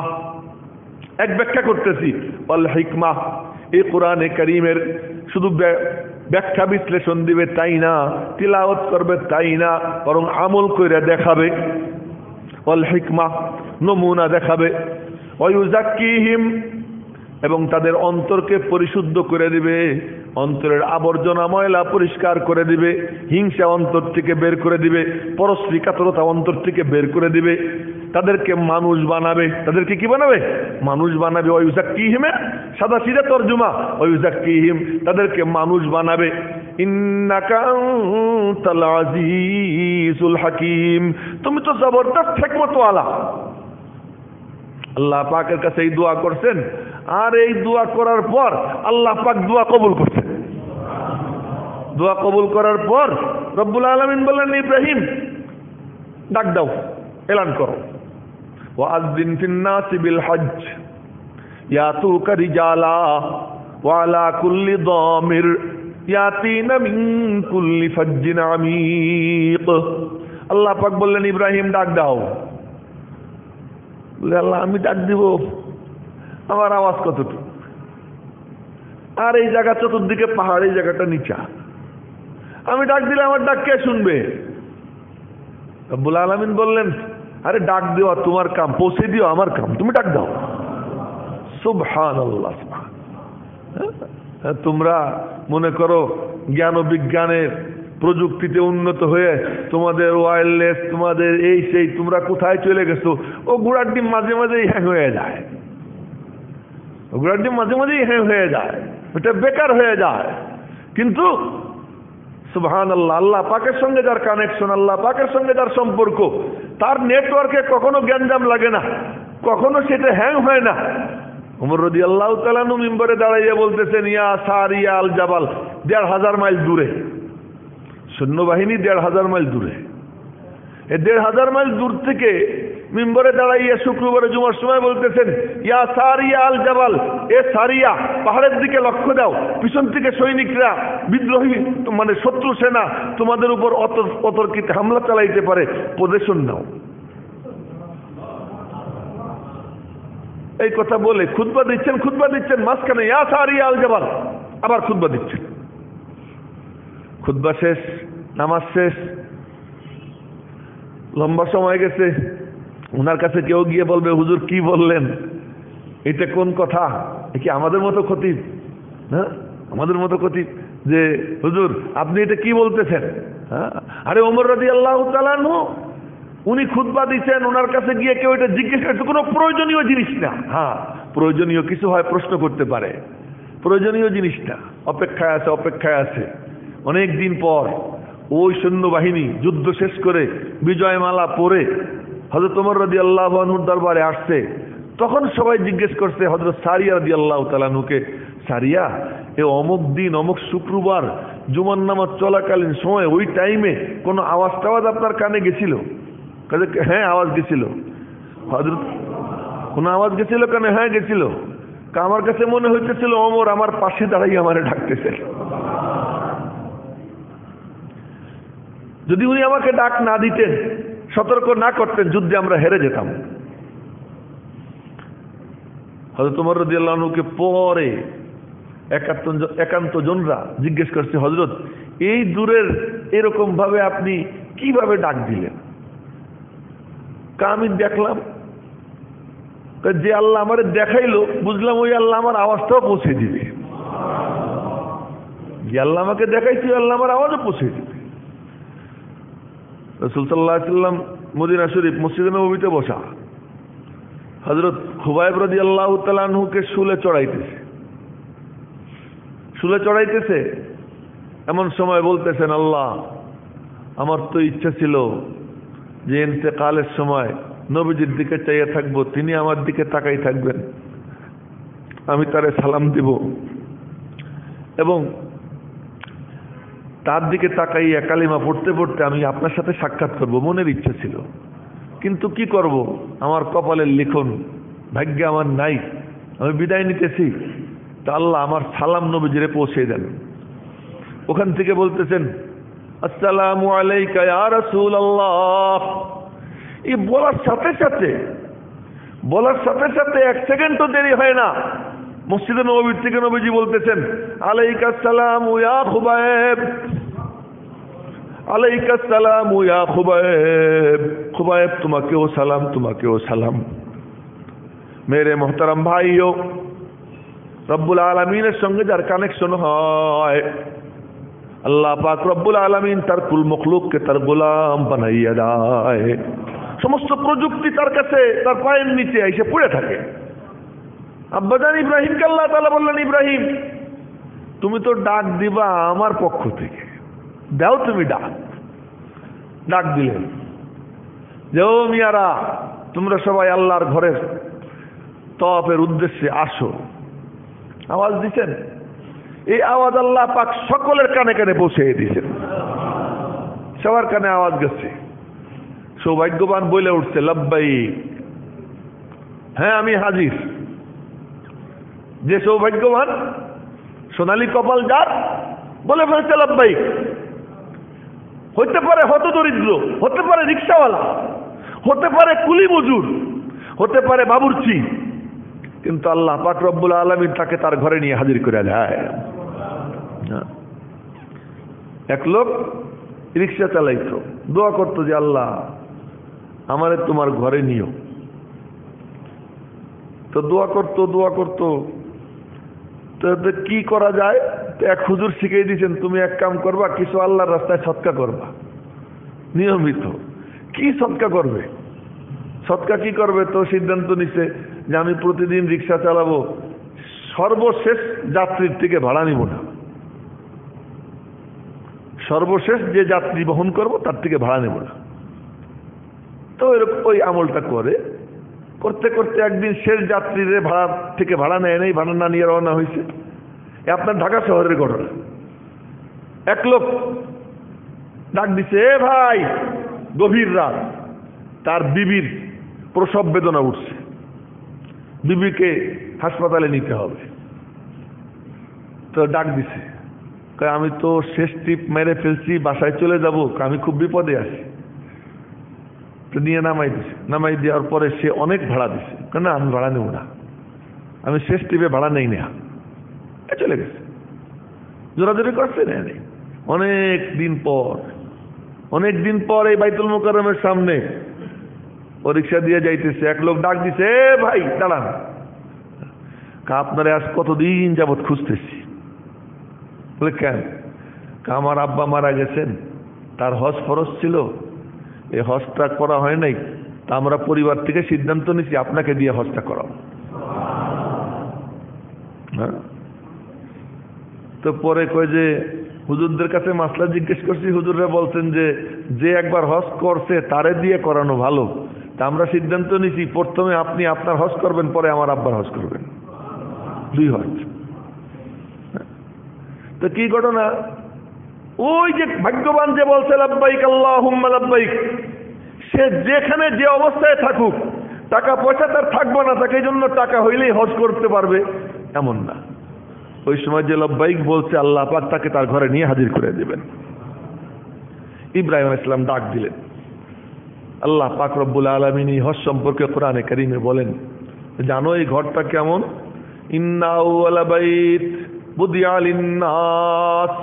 এক ব্যাখ্যা করতেছি, ওয়াল হিকমা এই কোরআনে কারীমের শুধু ব্যাখ্যা বিশ্লেষণ দিবে তাই না, তিলাওয়াত করবে তাই না, বরং আমল করে দেখাবে। ওয়াল হিকমা, নমুনা দেখাবে। ওয়া ইউযাক্কিহিম, এবং তাদের অন্তরকে পরিশুদ্ধ করে দিবে, অন্তরের আবর্জনা ময়লা পরিষ্কার করে দিবে, হিংসা অন্তর থেকে বের করে দিবে, পরশ্রী কাতরতা অন্তর থেকে বের করে দিবে, তাদেরকে মানুষ বানাবে। তাদেরকে কি বানাবে? মানুষ বানাবে। ওয়া ইউযাক্কিহিম সাদা সিধা তরজমা, ওয়া ইউযাক্কিহিম তাদেরকে মানুষ বানাবে। ইন্নাকা আনতাল আজিজুল হাকীম, তুমি তো জবরদস্ত হিকমতওয়ালা। আল্লাহ পাকের কাছে এই দোয়া করছেন, আর এই দোয়া করার পর আল্লাহ পাক দোয়া কবুল করছেন। দোয়া কবুল করার পর রব্বুল আলামিন বললেন, ইব্রাহিম ডাক দাও, এলান করো। ওয়াআযযিন ফিন-নাসি বিল হজ্জ ইয়াতুকা রিজালা ওয়া আলা কুল্লি দামির ইয়াতিনা মিন কুল্লি ফাজ্জিন আমিক। আল্লাহ পাক বললেন, ইব্রাহিম ডাক দাও। বলে, আল্লাহ আমি ডাক দিব, আমার আওয়াজ কতটুকু? আর এই জায়গা চতুর্দিকে পাহাড়, এই জায়গাটা নিচা, আমি ডাক দিলে আমার ডাক কে শুনবে? রব্বুল আলামিন বললেন, আরে ডাক দেওয়া তোমার কাম, পৌঁছে দিও আমার কাম, তুমি ডাক দাও। সুবহানাল্লাহ। তোমরা মনে করো জ্ঞান ও বিজ্ঞানের প্রযুক্তিতে উন্নত হয়ে তোমাদের ওয়্যারলেস, তোমাদের এই সেই, তোমরা কোথায় চলে গেছো? ও ঘোড়ার ডিম মাঝে মাঝেই হ্যাং হয়ে যায়, ঘোড়ার ডিম মাঝে মাঝেই হ্যাং হয়ে যায়, ওটা বেকার হয়ে যায়। কিন্তু সুবহানাল্লাহ, আল্লাহ পাকের সঙ্গে যার কানেকশন, আল্লাহ পাকের সঙ্গে যার সম্পর্ক, তার নেটওয়ার্কে কখনো গ্যাঞ্জাম লাগে না, কখনো সেটা হ্যাং হয় না। ওমর রাদিয়াল্লাহু তাআলা মিম্বরে দাঁড়াইয়া বলতেছেন, ইয়া সারিয়া আল জাবাল, ১৫০০ মাইল দূরে সৈন্যবাহিনী, ১৫০০ মাইল দূরে। এই ১৫০০ মাইল দূর থেকে মিম্বরে দাঁড়াইয়া শুক্রবারে জুমার সময় বলতেছেন, ইয়া সারিয়া আল জাবাল, এ সারিয়া পাহাড়ের দিকে লক্ষ্য দাও, পিছন থেকে সৈনিকরা, বিদ্রোহী মানে শত্রু সেনা তোমাদের উপর অতর্কিত হামলা চালাইতে পারে, পজিশন নাও। এই কথা বলে খুতবা দিচ্ছেন, মাঝখানে ইয়া সারিয়া আল জাবাল, আবার খুতবা দিচ্ছেন। খুতবা শেষ, নামাজ শেষ, লম্বা সময় গেছে। ওনার কাছে কেউ গিয়ে বলবে, হুজুর কি বললেন, এটা কোন কথা? এ কি আমাদের মতো খতিব? হ্যাঁ, আমাদের মতো খতিব যে হুজুর আপনি এটা কি বলতেছেন? হ্যাঁ, আরে ওমর রাদিয়াল্লাহু তাআলা আনহু উনি খুতবা দিচ্ছেন, ওনার কাছে গিয়ে কেউ এটা জিজ্ঞেস করছে, কোনো প্রয়োজনীয় জিনিস না। হ্যাঁ, প্রয়োজনীয় কিছু হয় প্রশ্ন করতে পারে, প্রয়োজনীয় জিনিস না, অপেক্ষায় আছে। অনেক দিন পর ওই সৈন্যবাহিনী যুদ্ধ শেষ করে বিজয়মালা পরে হযরত ওমর রাদিয়াল্লাহু আনহুর দরবারে আসছে। তখন সবাই জিজ্ঞেস করছে হযরত সারিয়া রাদিয়াল্লাহু তাআলা আনহুকে, সারিয়া এ অমুক দিন অমুক শুক্রবার জুমার নামাজ চলাকালীন সময় ওই টাইমে কোনো আওয়াজ টাওয়াজ আপনার কানে গেছিল? হ্যাঁ আওয়াজ গেছিল। হযরত কোনো আওয়াজ গেছিল কানে? হ্যাঁ গেছিল। আমার কাছে মনে হইতেছিল ওমর আমার পাশে দাঁড়াই আমারে ডাকতেছে। যদি উনি আমাকে ডাক না দিতেন, সতর্ক না করতেন, যুদ্ধে আমরা হেরে যেতাম। হযরত ওমর রাদিয়াল্লাহু আনহুকে পরে একান্ত জনরা জিজ্ঞেস করছে, হযরত এই দূরের এরকম ভাবে আপনি কিভাবে ডাক দিলেন? আমি দেখলাম, যে আল্লাহ আমারে দেখাইলো বুঝলাম ওই আল্লাহ আমার আওয়াজটাও পৌঁছে দিবে। যে আল্লাহ আমাকে দেখাইছে আল্লাহ আমার আওয়াজও পৌঁছে দিবে। রাসূল সাল্লাল্লাহু আলাইহি ওয়াসাল্লাম মদিনা শরীফ মসজিদে নববীতে বসা। হযরত খুবাইব রাদিয়াল্লাহু তাআলা আনহুকে শুলে চড়াইতেছে। এমন সময় বলতেছেন, আল্লাহ, আমার তো ইচ্ছা ছিল যে ইন্তেকালের সময় নবীজির দিকে চাইয়া থাকবো, তিনি আমার দিকে তাকাই থাকবেন, আমি তারে সালাম দিব এবং তার দিকে তাকাইয়া কালিমা পড়তে পড়তে আমি আপনার সাথে সাক্ষাৎ করব, মনের ইচ্ছা ছিল। কিন্তু কি করব, আমার কপালের লিখন, ভাগ্যে আমার নাই, আমি বিদায় নিতেছি। তা আল্লাহ আমার সালাম নবীজিরে পৌঁছে দেন। ওখান থেকে বলতেছেন, আসসালামু আলাইকা ইয়া রাসূলুল্লাহ। এই বলার সাথে সাথে এক সেকেন্ডও দেরি হয় না, মসজিদে নববীর থেকে নবীজি বলতেছেন, আলাইকাস সালাম ইয়া খুবাইব, আলাইকাস সালাম ইয়া খুবাইব, খুবাইব তোমাকেও সালাম। মেরে মোহতারাম ভাইও, রব্বুল আলামিনের সঙ্গে যার কানেকশন হয়, আল্লাহ পাক রব্বুল আলামিন তার কুল মখলুককে তার গোলাম বানাইয়া দেয়। সমস্ত প্রযুক্তি তার কাছে, তার পায়ের নিচে এসে পড়ে থাকে। আব্বাজান ইব্রাহিমকে আল্লাহ তাআলা বললেন, ইব্রাহিম, তুমি তো ডাক দিবা আমার পক্ষ থেকে, দাও তুমি ডাক দিলেন যে, ও মিয়ারা, তোমরা সবাই আল্লাহর ঘরের তওয়াফের উদ্দেশ্যে আসো। আওয়াজ দিচ্ছেন, এই আওয়াজ আল্লাহ পাক সকলের কানে কানে পৌঁছে দিয়েছেন, সবার কানে আওয়াজ গেছে। সৌভাগ্যবান বলে উঠছে, লব্বাইক, হ্যাঁ আমি হাজির। যে সৌভাগ্যবান, সোনালী কপাল যার, বলে ফেলছে লব্বাইক। হতে পারে হতদরিদ্র, হতে পারে রিক্সাওয়ালা, হতে পারে কুলি মজুর, হতে পারে বাবুর্চি, কিন্তু আল্লাহ পাক রব্বুল আলামিন তাকে তার ঘরে নিয়ে হাজির করে দেয়। এক লোক রিক্সা চালাইতো, দোয়া করতো যে আল্লাহ আমারে তোমার ঘরে নিও। তো দোয়া করতো তো কি করা যায়? তো এক হুজুর শিখিয়ে দিয়েছেন, তুমি এক কাম করবা, কিছু আল্লাহর রাস্তায় সৎকা করবা নিয়মিত। কি সৎকা করবে? সৎকা কি করবে? তো সিদ্ধান্ত নিছে যে আমি প্রতিদিন রিক্সা চালাবো, সর্বশেষ যাত্রীর থেকে ভাড়া নিব না, সর্বশেষ যে যাত্রী বহন করব তার থেকে ভাড়া নেব না। তো এরকম ওই আমলটা করতে করতে একদিন শেষ যাত্রীর ভাড়া থেকে ভাড়া নেয় নাই, ভাড়া না নিয়ে রওনা হয়েছে। আপনার ঢাকা শহরের ঘটনা। এক লোক ডাক দিছে, এ ভাই, গভীর রাত, তার বিবির প্রসব বেদনা উঠছে, বিবিকে হাসপাতালে নিতে হবে। তো ডাক দিছে, আমি তো শেষ ট্রিপ মেরে ফেলছি, বাসায় চলে যাব, আমি খুব বিপদে আছি। তো নিয়ে নামাই দেওয়ার পরে সে অনেক ভাড়া দিছে, না আমি ভাড়া নেব না, আমি শেষ ট্রিপে ভাড়া নেই না, চলে গেছে। জোরাজোরি করছে না, অনেক দিন পর এই বাইতুল মুকাররমের সামনে ও রিক্সা দিয়ে যাইতেছে। এক লোক ডাক দিছে, এ ভাই দাঁড়ান, আপনারে আজ কতদিন যাবৎ খুঁজতেছি। বলে কেন? আমার আব্বা মারা গেছেন, তার হজ ফরজ ছিল, এই হজটা করা হয় নাই, তা আমরা পরিবার থেকে সিদ্ধান্ত নিছি আপনাকে দিয়ে হজটা করাবো। হ্যাঁ, তো পরে কয় যে হুজুরদের কাছে মাসলা জিজ্ঞেস করছি, হুজুররা বলছেন যে একবার হজ করছে তারে দিয়ে করানো ভালো, তা আমরা সিদ্ধান্ত নিছি প্রথমে আপনি আপনার হজ করবেন, পরে আমার আব্বার হজ করবেন, 2 হজ। তো কি ঘটনা? ওই যে ভাগ্যবান যে বলছে লাব্বাইক আল্লাহুম্মা লাব্বাইক, সে যেখানে যে অবস্থায় থাকুক, টাকা পয়সা তার থাকবে না, তাকে এই জন্য টাকা হইলেই হজ করতে পারবে এমন না। ওই সময় যে লাব্বাইক বলছে, আল্লাহ পাক তাকে তার ঘরে নিয়ে হাজির করে দেবেন। ইব্রাহিম আলাইহিস সালাম ডাক দিলেন। আল্লাহ পাক রব্বুল আলামিন এই হজ সম্পর্কে কোরআনে কারীমে বলেন, জানো এই ঘরটা কেমন? ইন্না আউওয়ালা বাইত বুদিআ লিন-নাস,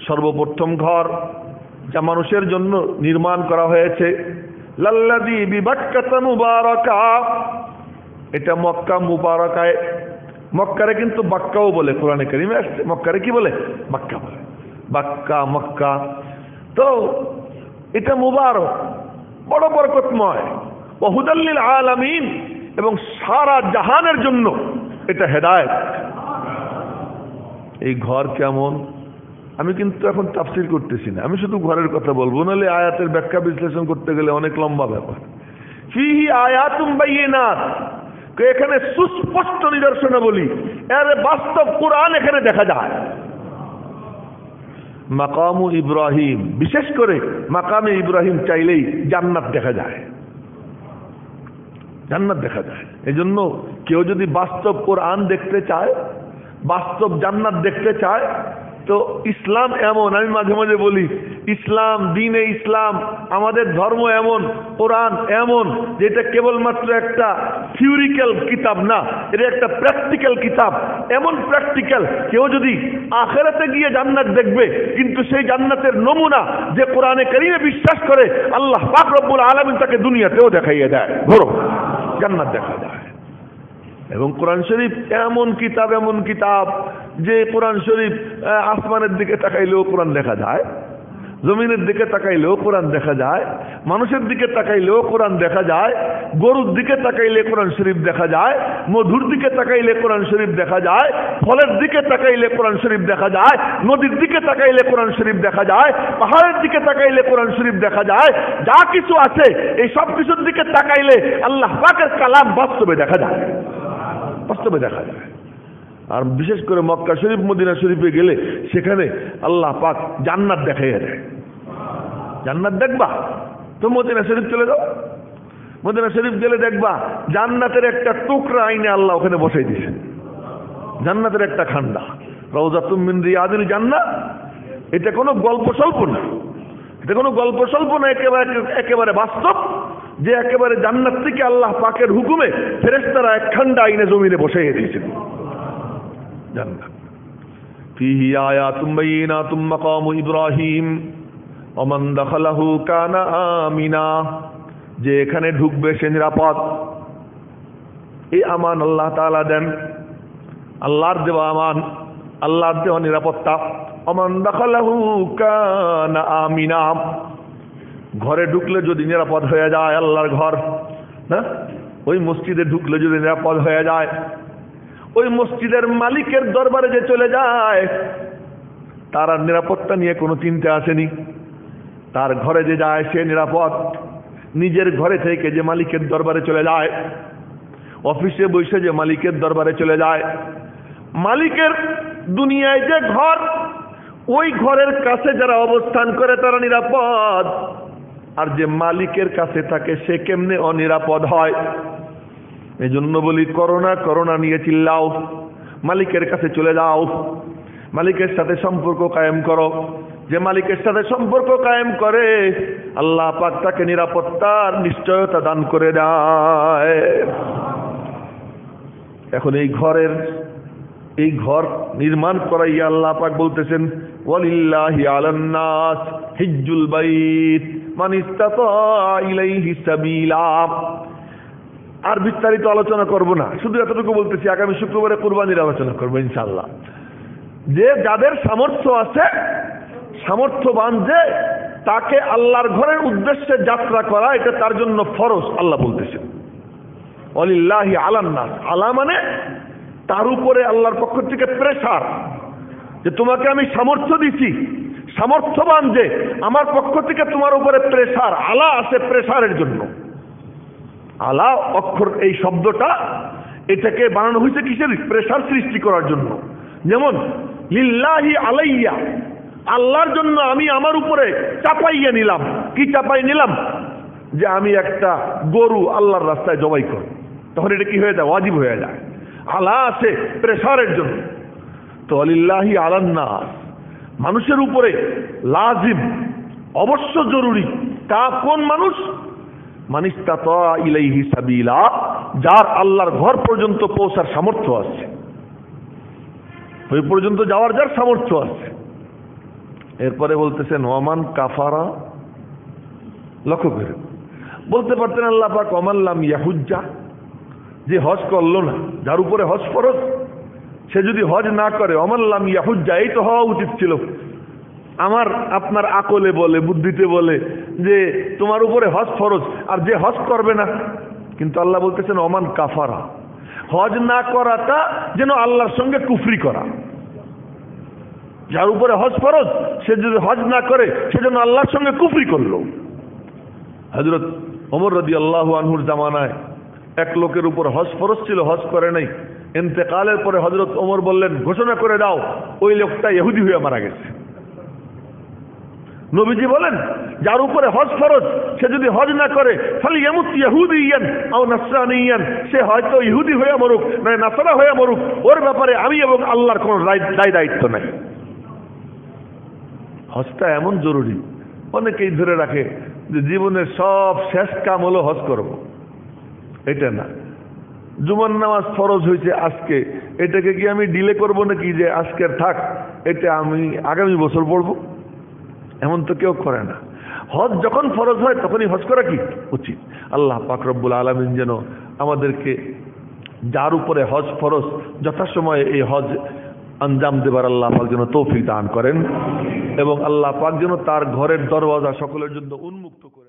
সর্বপ্রথম ঘর যা মানুষের জন্য নির্মাণ করা হয়েছে, লাল্লাযী বিবাক্কাতা মুবারাকা, এটা মক্কা মুবারাকায়। মক্কারে কিন্তু বাক্কাও বলে, কোরআনে কারীমে আসছে মক্কারে কি বলে? বাক্কা বলে, বাক্কা মক্কা। তো এটা মুবারক, বড় বরকতময়, ওয়া হুদাল লিল আলামিন, এবং সারা জাহানের জন্য এটা হেদায়েত। এই ঘর কেমন? আমি কিন্তু এখন তাফসীর করতেছি না, আমি শুধু ঘরের কথা বলবো, নাহলে আয়াতের ব্যাখ্যা বিশ্লেষণ করতে গেলে অনেক লম্বা ব্যাপার। ফিহি আয়াতুম বাইয়িনাত, এখানে সুস্পষ্ট নিদর্শনাবলী, এর বাস্তব কোরআন এখানে দেখা যায়। মাকামু ইব্রাহিম, বিশেষ করে মাকামে ইব্রাহিম চাইলেই জান্নাত দেখা যায়, জান্নাত দেখা যায়। এই জন্য কেউ যদি বাস্তব কোরআন দেখতে চায়, বাস্তব জান্নাত দেখতে চায়, তো ইসলাম এমন, আমি মাঝে মাঝে বলি ইসলাম, দ্বীনে ইসলাম, আমাদের ধর্ম এমন, কোরআন এমন, যেটা কেবলমাত্র একটা থিওরিক্যাল কিতাব না, এটা একটা প্র্যাকটিক্যাল কিতাব। এমন প্র্যাকটিক্যাল, কেউ যদি আখিরাতে গিয়ে জান্নাত দেখবে, কিন্তু সেই জান্নাতের নমুনা যে কোরআনে কারীমে বিশ্বাস করে, আল্লাহ পাক রব্বুল আলামিন তাকে দুনিয়াতেও দেখাইয়ে দেয়, ধরো জান্নাত দেখা যায়। এবং কোরআন শরীফ এমন কিতাব, এমন কিতাব যে কোরআন শরীফ আসমানের দিকে তাকাইলেও কোরআন দেখা যায়, জমিনের দিকে তাকাইলেও কোরআন দেখা যায়, মানুষের দিকে তাকাইলেও কোরআন দেখা যায়, গরুর দিকে তাকাইলে কোরআন শরীফ দেখা যায়, মধুর দিকে তাকাইলে কোরআন শরীফ দেখা যায়, ফলের দিকে তাকাইলে কোরআন শরীফ দেখা যায়, নদীর দিকে তাকাইলে কোরআন শরীফ দেখা যায়, পাহাড়ের দিকে তাকাইলে কোরআন শরীফ দেখা যায়। যা কিছু আছে এই সব কিছুর দিকে তাকাইলে আল্লাহ পাকের কালাম বাস্তবে দেখা যায়, বাস্তবে দেখা যায়। আর বিশেষ করে মক্কা শরীফ, মদিনা শরীফে গেলে সেখানে আল্লাহ পাক জান্নাত দেখাইয়া দেয়। জান্নাত দেখবা তো মদিনা শরীফ চলে যাও, মদিনা শরীফ গেলে দেখবা জান্নাতের একটা টুকরা আইনে আল্লাহ ওখানে বসাই দিয়েছে, জান্নাতের একটা খান্ডা, রাউযাতুম মিন রিয়াদিল জান্নাহ। এটা কোনো গল্প স্বল্প না, এটা কোনো গল্প স্বল্প না, একেবারে বাস্তব, যে একেবারে জান্নাত থেকে আল্লাহ পাকের হুকুমে ফেরেশতারা এক খান্ডা আইনে জমিনে বসাইয়ে দিয়েছেন জান্নাত। ফিহি আয়াতুম বাইয়িনাতুম মাকামু ইব্রাহিম ওয়া মান দাখালাহু কানা আমিনা, যে এখানে ঢুকবে সে নিরাপদ। এই আমান আল্লাহ তাআলা দেন, আল্লাহর দেওয়া আমান, আল্লাহর দেওয়া নিরাপত্তা। ওয়া মান দাখালাহু কানা আমিনা, ঘরে ঢুকলে যদি নিরাপদ হয়ে যায়, আল্লাহর ঘর না, ওই মসজিদে ঢুকলে যদি নিরাপদ হয়ে যায়, ওই মসজিদের মালিকের দরবারে যে চলে যায়, তার আর নিরাপত্তা নিয়ে কোনো চিন্তা আসেনি। তার ঘরে যে যায় সে নিরাপদ। নিজের ঘরে থেকে যে মালিকের দরবারে চলে যায়, অফিসে বসে যে মালিকের দরবারে চলে যায়, মালিকের দুনিয়ায় যে ঘর, ওই ঘরের কাছে যারা অবস্থান করে তারা নিরাপদ। আর যে মালিকের কাছে থাকে সে কেমনে অনিরাপদ হয়? এই জন্য বলি, করোনা করোনা নিয়ে চিল্লাও, মালিকের কাছে চলে যাও, মালিকের সাথে সম্পর্ক কায়েম করো। যে মালিকের সাথে সম্পর্ক কায়েম করে, আল্লাহ পাক তাকে নিরাপত্তার নিশ্চয়তা দান করে দেয়। এখন এই ঘর নির্মাণ করাইয়া আল্লাহ পাক বলতেছেন, ওয়ালিল্লাহি আলান নাস হিজ্জুল বাইত মান ইসতাতা ইলাইহি সাবিলা। আর বিস্তারিত আলোচনা করব না, শুধু এতটুকু বলতেছি, আগামী শুক্রবারে কুরবানির আলোচনা করবো ইনশাআল্লাহ। যে যাদের সামর্থ্য আছে, সামর্থ্যবান যে, তাকে আল্লাহর ঘরের উদ্দেশ্যে যাত্রা করা এটা তার জন্য ফরজ। আল্লাহ বলতেছেন ওয়ালিল্লাহি আলান নাস, আলা মানে তার উপরে আল্লাহর পক্ষ থেকে প্রেসার, যে তোমাকে আমি সামর্থ্য দিছি, সামর্থ্যবান যে, আমার পক্ষ থেকে তোমার উপরে প্রেসার। আলা আছে প্রেসারের জন্য। আলা অক্ষর, এই শব্দটা এটাকে বানানো হয়েছে কিসের? প্রেসার সৃষ্টি করার জন্য। যেমন লিল্লাহি আলাইয়া, আল্লাহর জন্য আমি আমার উপরে চাপাইয়া নিলাম। কি চাপাই নিলাম? যে আমি একটা গরু আল্লাহর রাস্তায় জবাই করব, তখন এটা কি হয়ে যায়? ওয়াজিব হয়ে যায়। আলা আছে প্রেসারের জন্য। তো লিল্লাহি আলান নাস, মানুষের উপরে লাজিম, অবশ্য জরুরি। তা কোন মানুষ? মানিস্তাতা ইলাইহি সাবিলা, যার আল্লাহর ঘর পর্যন্ত পৌঁছার সামর্থ্য আছে, ওই পর্যন্ত যাওয়ার যার সামর্থ্য আছে। এরপরে বলতেছেন ওয়ামান কাফারা, লক্ষ্য করে বলতে পারতেন আল্লাহ পাক ওয়ামাল্লাম ইয়াহুজ্জা, যে হজ করলো না, যার উপরে হজ ফরজ, সে যদি হজ না করে, ওয়ামাল্লাম ইয়াহুজ্জা, এই তো হওয়া উচিত ছিল। আমার আপনার আকলে বলে, বুদ্ধিতে বলে যে তোমার উপরে হজ ফরজ, আর যে হজ করবে না। কিন্তু আল্লাহ বলতেছেন ওমান কাফারা, হজ না করাটা যেন আল্লাহর সঙ্গে কুফরি করা। যার উপরে হজ ফরজ সে যদি হজ না করে সে যেন আল্লাহর সঙ্গে কুফরি করলো। হযরত ওমর রাদিয়াল্লাহু আনহুর জামানায় এক লোকের উপর হজ ফরজ ছিল, হজ করে নাই। ইন্তেকালের পরে হযরত ওমর বললেন, ঘোষণা করে দাও ওই লোকটা ইহুদি হয়ে মারা গেছে। নবীজি বলেন, যার উপরে হজ ফরজ সে যদি হজ না করে ফালিয়ামুত ইহুদিয়ান আও নাসরানিয়ান, সে হয়তো ইহুদি হয়ে মরুক না নাসারা হয়ে মরুক, ওর ব্যাপারে আমি এবং আল্লাহর কোনো দায় দায়িত্ব নাই। হজটা এমন জরুরি, অনেকেই ধরে রাখে যে জীবনের সব শেষ কাম হলো হজ করব। এটা না, জুমার নামাজ ফরজ হয়েছে আজকে, এটাকে কি আমি ডিলে করব নাকি যে আজকের থাক, এটা আমি আগামী বছর পড়ব? এমন তো কেউ করে না। হজ যখন ফরজ হয় তখনই হজ করা কি উচিত। আল্লাহ পাক রব্বুল আলামিন যেন আমাদেরকে যার উপরে হজ ফরজ যথাসময়ে এই হজ আঞ্জাম দেবার আল্লাহ পাক যেন তৌফিক দান করেন, এবং আল্লাহ পাক যেন তার ঘরের দরওয়াজা সকলের জন্য উন্মুক্ত করে।